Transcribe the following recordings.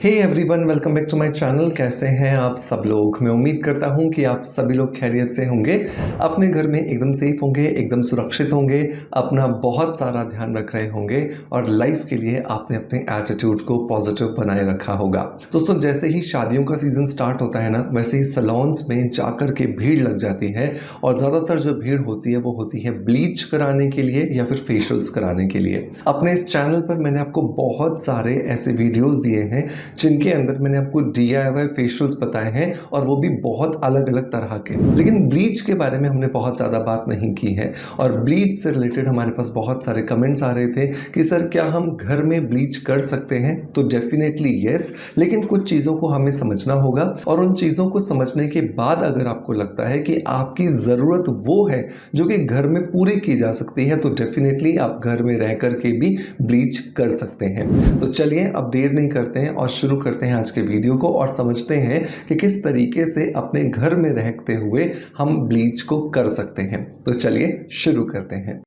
Hey everyone, welcome back to my channel. कैसे हैं आप सब लोग? मैं उम्मीद करता हूं कि आप सभी लोग खैरियत से होंगे, अपने घर में एकदम सेफ होंगे, एकदम सुरक्षित होंगे, अपना बहुत सारा ध्यान रख रहे होंगे और लाइफ के लिए आपने अपने एटीट्यूड को पॉजिटिव बनाए रखा होगा। दोस्तों, जैसे ही शादियों का सीज़न स्टार्ट होता है ना, वैसे ही सैलून्स में जाकर के भीड़ लग जाती है और ज़्यादातर जो भीड़ होती है वो होती है ब्लीच कराने के लिए या फिर फेशियल्स कराने के लिए। अपने इस चैनल पर मैंने आपको बहुत सारे ऐसे वीडियोज़ दिए हैं जिनके अंदर मैंने आपको DIY फेशियल्स बताए हैं और वो भी बहुत अलग अलग तरह के। लेकिन ब्लीच के बारे में हमने बहुत ज़्यादा बात नहीं की है और ब्लीच से रिलेटेड हमारे पास बहुत सारे कमेंट्स आ रहे थे कि सर क्या हम घर में ब्लीच कर सकते हैं? तो डेफिनेटली यस, लेकिन कुछ चीज़ों को हमें समझना होगा और उन चीज़ों को समझने के बाद अगर आपको लगता है कि आपकी ज़रूरत वो है जो कि घर में पूरी की जा सकती है तो डेफिनेटली आप घर में रह करके भी ब्लीच कर सकते हैं। तो चलिए अब देर नहीं करते हैं और शुरू करते हैं आज के वीडियो को और समझते हैं कि किस तरीके से अपने घर में रहते हुए हम ब्लीच को कर सकते हैं। तो चलिए शुरू करते हैं।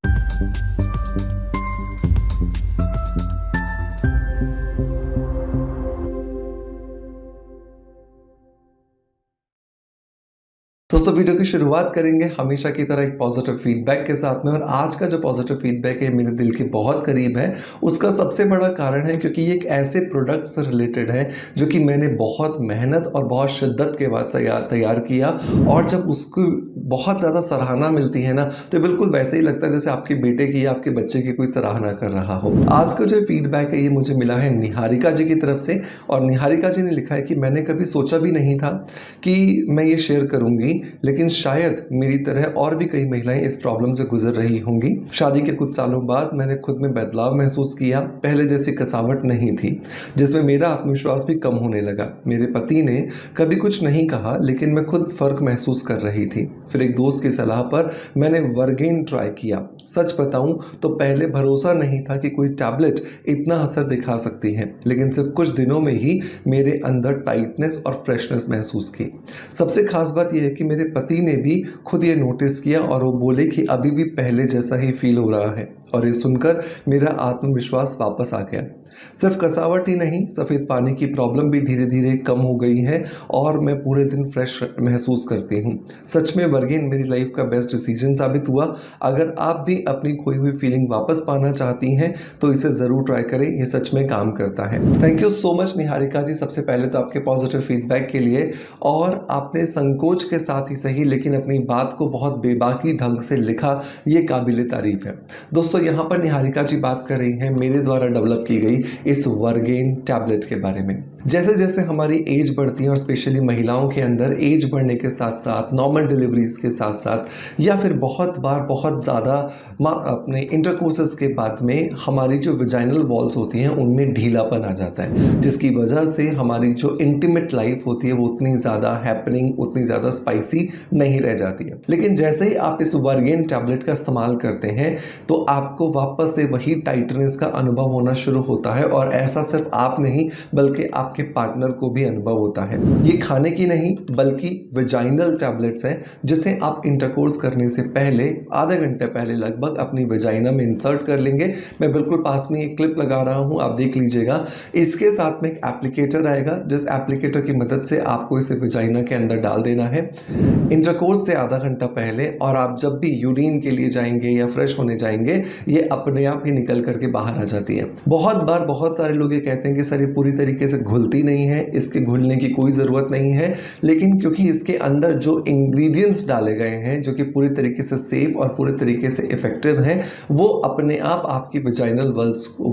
दोस्तों, वीडियो की शुरुआत करेंगे हमेशा की तरह एक पॉजिटिव फीडबैक के साथ में और आज का जो पॉजिटिव फीडबैक है मेरे दिल के बहुत करीब है। उसका सबसे बड़ा कारण है क्योंकि ये एक ऐसे प्रोडक्ट से रिलेटेड है जो कि मैंने बहुत मेहनत और बहुत शिद्दत के बाद तैयार किया और जब उसको बहुत ज़्यादा सराहना मिलती है ना तो बिल्कुल वैसे ही लगता है जैसे आपके बेटे की या आपके बच्चे की कोई सराहना कर रहा हो। आज का जो फीडबैक है ये मुझे मिला है निहारिका जी की तरफ से और निहारिका जी ने लिखा है कि मैंने कभी सोचा भी नहीं था कि मैं ये शेयर करूँगी, लेकिन शायद मेरी तरह और भी कई महिलाएं इस प्रॉब्लम से गुजर रही होंगी। शादी के कुछ सालों बाद मैंने खुद में बदलाव महसूस किया। पहले जैसी कसावट नहीं थी जिसमें मेरा आत्मविश्वास भी कम होने लगा। मेरे पति ने कभी कुछ नहीं कहा लेकिन मैं खुद फर्क महसूस कर रही थी। फिर एक दोस्त की सलाह पर मैंने वर्गेन ट्राई किया। सच बताऊं तो पहले भरोसा नहीं था कि कोई टैबलेट इतना असर दिखा सकती है, लेकिन सिर्फ कुछ दिनों में ही मेरे अंदर टाइटनेस और फ्रेशनेस महसूस की। सबसे खास बात यह है कि मेरे पति ने भी खुद ये नोटिस किया और वो बोले कि अभी भी पहले जैसा ही फील हो रहा है और ये सुनकर मेरा आत्मविश्वास वापस आ गया। सिर्फ कसावट ही नहीं, सफ़ेद पानी की प्रॉब्लम भी धीरे धीरे कम हो गई है और मैं पूरे दिन फ्रेश महसूस करती हूँ। सच में वर्गेन मेरी लाइफ का बेस्ट डिसीजन साबित हुआ। अगर आप भी अपनी खोई हुई फीलिंग वापस पाना चाहती हैं तो इसे ज़रूर ट्राई करें, ये सच में काम करता है। Thank you so much Niharika ji, सबसे पहले तो आपके पॉजिटिव फीडबैक के लिए। और आपने संकोच के साथ ही सही लेकिन अपनी बात को बहुत बेबाकी ढंग से लिखा, ये काबिल तारीफ है। दोस्तों, यहाँ पर निहारिका जी बात कर रही हैं मेरे द्वारा डेवलप की गई इस वर्गेन टैबलेट के बारे में। जैसे जैसे हमारी एज बढ़ती है और स्पेशली महिलाओं के अंदर एज बढ़ने के साथ साथ, नॉर्मल डिलीवरीज के साथ साथ या फिर बहुत बार बहुत ज़्यादा अपने इंटरकोर्सेस के बाद में हमारी जो विजाइनल वॉल्स होती हैं उनमें ढीलापन आ जाता है, जिसकी वजह से हमारी जो इंटीमेट लाइफ होती है वो उतनी ज़्यादा हैपनिंग, उतनी ज़्यादा स्पाइसी नहीं रह जाती है। लेकिन जैसे ही आप इस वर्गेन टैबलेट का इस्तेमाल करते हैं तो आपको वापस से वही टाइटनेस का अनुभव होना शुरू होता है और ऐसा सिर्फ आप नहीं बल्कि आपके पार्टनर को भी अनुभव होता है। ये खाने की नहीं बल्कि विजाइनल टैबलेट्स हैं जिसे आप इंटरकोर्स करने से पहले आधे घंटे पहले लगभग अपनी विजाइना में इंसर्ट कर लेंगे। मैं बिल्कुल पास में एक क्लिप लगा रहा हूं, आप देख लीजिएगा। इसके साथ में एक एप्लीकेटर आएगा जिस एप्लीकेटर की मदद से आपको इसे विजाइना के अंदर डाल देना है इंटरकोर्स से आधा घंटा पहले, और आप जब भी यूरिन के लिए जाएंगे या फ्रेश होने जाएंगे ये अपने आप ही निकल करके बाहर आ जाती है। बहुत बार बहुत सारे लोग ये कहते हैं कि सर ये पूरी तरीके से घुलती नहीं है, इसके घुलने की कोई ज़रूरत नहीं है, लेकिन क्योंकि इसके अंदर जो इंग्रेडिएंट्स डाले गए हैं जो कि पूरी तरीके से सेफ और पूरे तरीके से इफेक्टिव हैं वो अपने आप आपकी विजाइनल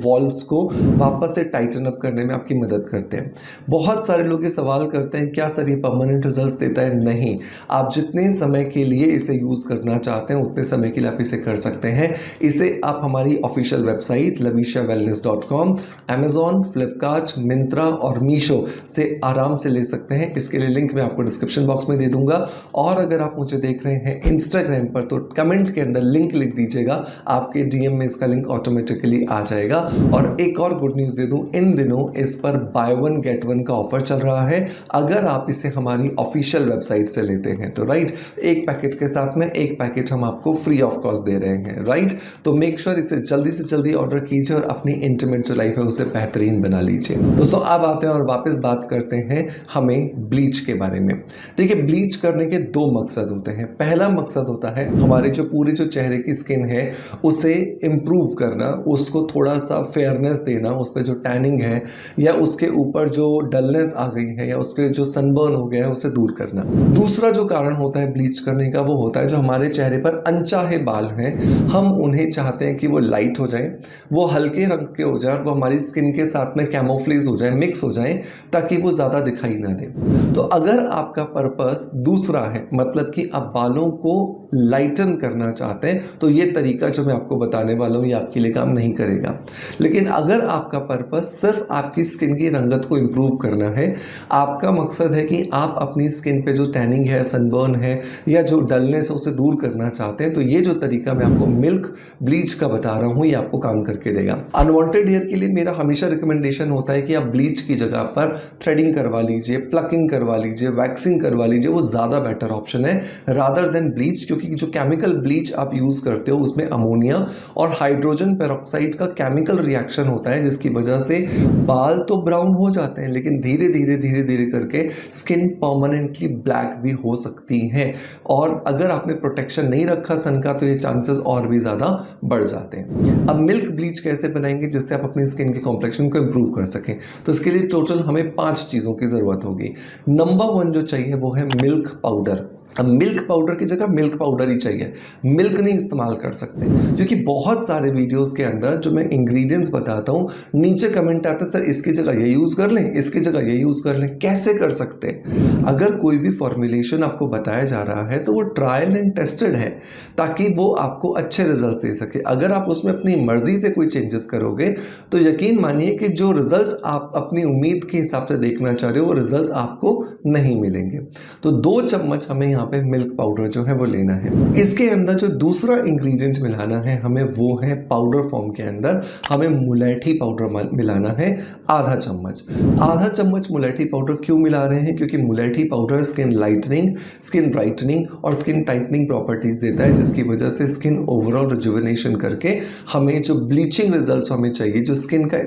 वॉल्स को वापस से टाइटन अप करने में आपकी मदद करते हैं। बहुत सारे लोग ये सवाल करते हैं क्या सर ये परमानेंट रिजल्ट्स देता है? नहीं, आप जितने समय के लिए इसे यूज़ करना चाहते हैं उतने समय के लिए आप इसे कर सकते हैं। इसे आप हमारी official website lavishavellness.com, Amazon, Flipkart, Myntra और मीशो से आराम से ले सकते हैं। इसके लिए लिंक मैं आपको डिस्क्रिप्शन बॉक्स में दे दूंगा और अगर आप मुझे देख रहे हैं इंस्टाग्राम पर तो कमेंट के अंदर लिंक लिख दीजिएगा, आपके डीएम में इसका लिंक ऑटोमेटिकली आ जाएगा। और एक और गुड न्यूज़ दे दूं, इन दिनों इस पर बाय वन गेट वन का ऑफर चल रहा है अगर आप इसे हमारी ऑफिशियल वेबसाइट से लेते हैं तो। राइट, एक पैकेट के साथ में एक पैकेट हम आपको फ्री ऑफ कॉस्ट दे रहे हैं। राइट, तो मेक श्योर इसे जल्दी से जल्दी ऑर्डर कीजिए और अपनी इंटीमेट जो लाइफ है उसे बेहतरीन बना लीजिए। दोस्तों, अब आते आते हैं और वापस बात करते हैं हमें ब्लीच के बारे में। देखिए, ब्लीच करने के दो मकसद होते हैं। पहला मकसद होता है हमारे जो पूरे जो चेहरे की स्किन है उसे इम्प्रूव करना, उसको थोड़ा सा फेयरनेस देना, उस पर जो टैनिंग है या उसके ऊपर जो डलनेस आ गई है या उसके जो सनबर्न हो गया है उसे दूर करना। दूसरा जो कारण होता है ब्लीच करने का वो होता है जो हमारे चेहरे पर अनचाहे बाल हैं, हम उन्हें चाहते हैं कि वो लाइट हो जाए, वो हल्के रंग के हो जाए, वो हमारी स्किन के साथ में कैमोफ्लेज हो जाए, मिक्स हो जाए, ताकि वो ज़्यादा दिखाई ना दे। तो अगर आपका पर्पस दूसरा है, मतलब कि आप बालों को लाइटन करना चाहते हैं, तो ये तरीका जो मैं आपको बताने वाला हूँ ये आपके लिए काम नहीं करेगा। लेकिन अगर आपका पर्पस सिर्फ आपकी स्किन की रंगत को इम्प्रूव करना है, आपका मकसद है कि आप अपनी स्किन पे जो टैनिंग है, सनबर्न है या जो डलनेस है उसे दूर करना चाहते हैं, तो ये जो तरीका मैं आपको मिल्क ब्लीच का बता रहा हूँ ये आपको काम करके देगा। अनवांटेड हेयर के लिए मेरा हमेशा रिकमेंडेशन होता है कि आप ब्लीच की जगह पर थ्रेडिंग करवा लीजिए, प्लकिंग करवा लीजिए, वैक्सिंग करवा लीजिए, वो ज़्यादा बेटर ऑप्शन है रादर देन ब्लीच। क्योंकि जो केमिकल ब्लीच आप यूज़ करते हो उसमें अमोनिया और हाइड्रोजन पेरोक्साइड का केमिकल रिएक्शन होता है, जिसकी वजह से बाल तो ब्राउन हो जाते हैं लेकिन धीरे धीरे करके स्किन परमानेंटली ब्लैक भी हो सकती है। और अगर आपने प्रोटेक्शन नहीं रखा सन का तो ये चांसेस और भी ज़्यादा बढ़ जाते हैं। अब मिल्क ब्लीच कैसे बनाएंगे जिससे आप अपनी स्किन की कॉम्प्लेक्शन को इम्प्रूव कर सकें? तो इसके लिए टोटल हमें 5 चीज़ों की ज़रूरत होगी। नंबर 1 जो चाहिए वो है मिल्क पाउडर। अब मिल्क पाउडर की जगह मिल्क पाउडर ही चाहिए, मिल्क नहीं इस्तेमाल कर सकते, क्योंकि बहुत सारे वीडियोस के अंदर जो मैं इंग्रेडिएंट्स बताता हूँ नीचे कमेंट आता है सर इसकी जगह ये यूज़ कर लें, इसकी जगह ये यूज़ कर लें। कैसे कर सकते हैं? अगर कोई भी फॉर्मुलेशन आपको बताया जा रहा है तो वो ट्रायल एंड टेस्टेड है ताकि वो आपको अच्छे रिजल्ट दे सके। अगर आप उसमें अपनी मर्जी से कोई चेंजेस करोगे तो यकीन मानिए कि जो रिजल्ट्स आप अपनी उम्मीद के हिसाब से देखना चाह रहे हो वो रिजल्ट्स आपको नहीं मिलेंगे। तो 2 चम्मच हमें यहाँ पे मिल्क पाउडर जो है वो लेना है। इसके अंदर जो दूसरा इंग्रेडिएंट मिलाना है हमें वो है पाउडर फॉर्म के अंदर हमें मुलेठी पाउडर मिलाना है आधा चम्मच। आधा चम्मच मुलेठी पाउडर क्यों मिला रहे हैं? क्योंकि मुलेठी powder skin lightening, skin brightening और स्किन टाइटनिंग प्रॉपर्टीज देता है, जिसकी वजह से स्किन ओवरऑल रिजुविनेशन करके हमें जो ब्लीचिंग रिजल्ट्स हमें चाहिए, जो स्किन का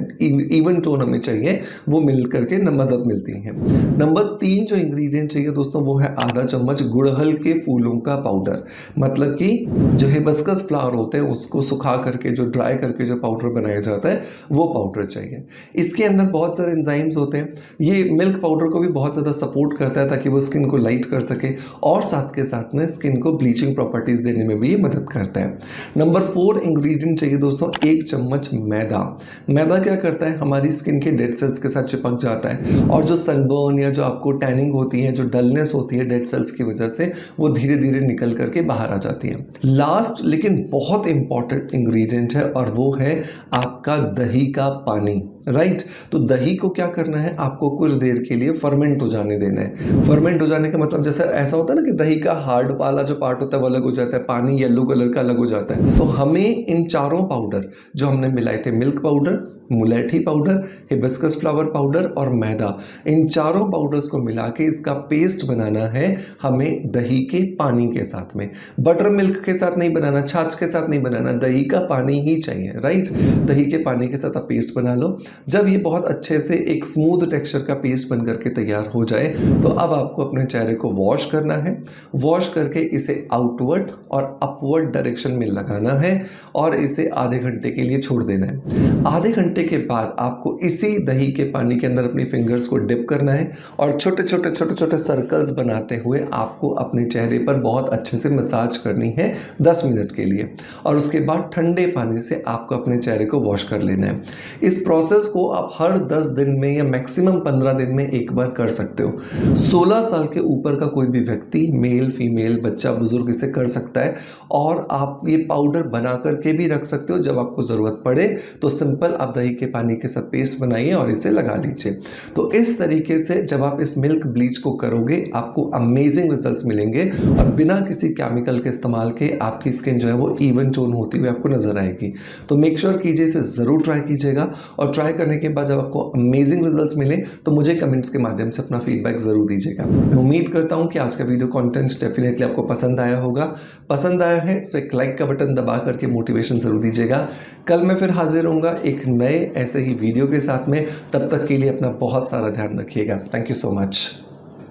इवन टोन हमें चाहिए, वो मिल करके मदद मिलती है। नंबर 3 जो इंग्रेडिएंट चाहिए दोस्तों वो है आधा चम्मच गुड़हल के फूलों का पाउडर। मतलब कि जो हिबिस्कस फ्लावर होते हैं उसको सुखा करके जो ड्राई करके जो पाउडर बनाया जाता है वो पाउडर चाहिए। इसके अंदर बहुत सारे एंजाइम्स होते हैं, ये मिल्क पाउडर को भी बहुत ज़्यादा सपोर्ट करता है ताकि वो स्किन को लाइट कर सके और साथ के साथ में स्किन को ब्लीचिंग प्रॉपर्टीज देने में भी ये मदद करता है। नंबर 4 इंग्रेडिएंट चाहिए दोस्तों 1 चम्मच मैदा। मैदा क्या करता है? हमारी स्किन के डेड सेल्स के साथ चिपक जाता है और जो सनबर्न या जो आपको टैनिंग होती है, जो डलनेस होती है डेड सेल्स की वजह से, वो धीरे धीरे निकल करके बाहर आ जाती है। लास्ट लेकिन बहुत इंपॉर्टेंट इंग्रेडिएंट है और वो है आपका दही का पानी। राइट, तो दही को क्या करना है? आपको कुछ देर के लिए फर्मेंट हो जाने देना है। फर्मेंट हो जाने का मतलब जैसे ऐसा होता है ना कि दही का हार्ड वाला जो पार्ट होता है वो अलग हो जाता है, पानी येलो कलर का अलग हो जाता है। तो हमें इन चारों पाउडर जो हमने मिलाए थे, मिल्क पाउडर, मुलेठी पाउडर, हिबिस्कस फ्लावर पाउडर और मैदा, इन चारों पाउडर्स को मिला के इसका पेस्ट बनाना है हमें दही के पानी के साथ में। बटर मिल्क के साथ नहीं बनाना, छाछ के साथ नहीं बनाना, दही का पानी ही चाहिए। राइट, दही के पानी के साथ आप पेस्ट बना लो। जब ये बहुत अच्छे से एक स्मूथ टेक्सचर का पेस्ट बन करके तैयार हो जाए तो अब आपको अपने चेहरे को वॉश करना है। वॉश करके इसे आउटवर्ड और अपवर्ड डायरेक्शन में लगाना है और इसे आधे घंटे के लिए छोड़ देना है। आधे घंटे के बाद आपको इसी दही के पानी के अंदर अपनी फिंगर्स को डिप करना है और छोटे छोटे सर्कल्स बनाते हुए आपको अपने चेहरे पर बहुत अच्छे से मसाज करनी है 10 मिनट के लिए और उसके बाद ठंडे पानी से आपको अपने चेहरे को वॉश कर लेना है। इस प्रोसेस को आप हर 10 दिन में या मैक्सिमम 15 दिन में एक बार कर सकते हो। 16 साल के ऊपर का कोई भी व्यक्ति, मेल फीमेल, बच्चा बुजुर्ग इसे कर सकता है और आप ये पाउडर बना करके भी रख सकते हो। जब आपको ज़रूरत पड़े तो सिंपल आप दही के पानी के साथ पेस्ट बनाइए और इसे लगा लीजिए। तो इस तरीके से जब आप इस मिल्क ब्लीच को करोगे आपको अमेजिंग रिजल्ट्स मिलेंगे और बिना किसी केमिकल के इस्तेमाल के आपकी स्किन जो है वो इवन टोन होती हुई आपको नजर आएगी। तो मेक श्योर कीजिए, इसे ज़रूर ट्राई कीजिएगा और ट्राई करने के बाद जब आपको अमेजिंग रिजल्ट्स मिले तो मुझे कमेंट्स के माध्यम से अपना फीडबैक ज़रूर दीजिएगा। मैं उम्मीद करता हूँ कि आज का वीडियो कॉन्टेंट डेफिनेटली आपको पसंद आया होगा। पसंद आया है तो एक लाइक का बटन दबा करके मोटिवेशन ज़रूर दीजिएगा। कल मैं फिर हाजिर होऊंगा एक नए ऐसे ही वीडियो के साथ में। तब तक के लिए अपना बहुत सारा ध्यान रखिएगा। Thank you so much.